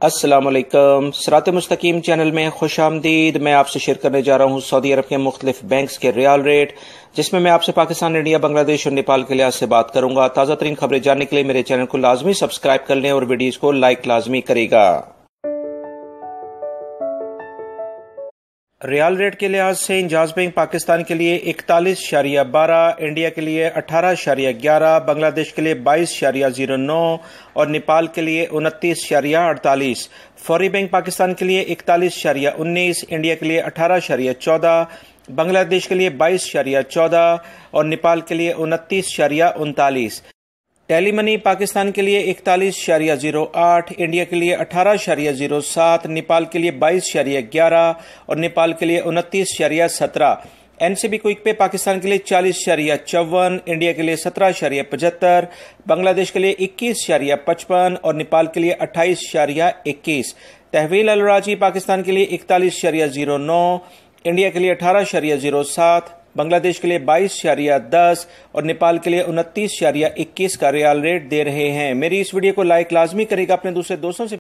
السلام علیکم، صراط مستقیم چینل میں خوش آمدید۔ میں آپ سے شیئر کرنے جا رہا ہوں سعودی عرب کے مختلف بینکس کے ریال ریٹ، جس میں آپ سے پاکستان، انڈیا، بنگلہ دیش اور نیپال کے لحاظ سے بات کروں گا۔ تازہ ترین خبریں جاننے کے لیے میرے چینل کو لازمی سبسکرائب کر لیں اور ویڈیوز کو لائک لازمی کرے گا۔ ریال ریٹ کے لحاظ سے انجاز بینک پاکستان کے لیے 41.12، انڈیا کے لیے 18.11، بنگلہ دیش کے لیے 22.09 اور نیپال کے لیے 29.48۔ فوری بینک پاکستان کے لیے 41.19، انڈیا کے لیے 18.14، بنگلہ دیش کے لیے 22.14 اور نیپال کے لیے 29.39۔ ٹیلی منی پاکستان کے لیے 41.08، انڈیا کے لیے 18.07، نیپال کے لیے 22.11 اور نیپال کے لیے 29.17۔ این سی بی کوئک پے پاکستان کے لیے 40.54، انڈیا کے لیے 17.75، بنگلہ دیش کے لیے 21.55 اور نیپال کے لیے 28.21۔ تحویل الراجی پاکستان کے لیے 41.09، انڈیا کے لیے 18.07، بنگلہ دیش کے لیے 22.10 اور نیپال کے لیے 29.21 کا ریال ریٹ دے رہے ہیں۔ میری اس ویڈیو کو لائک لازمی کرے گا، اپنے دوسرے دوستوں سے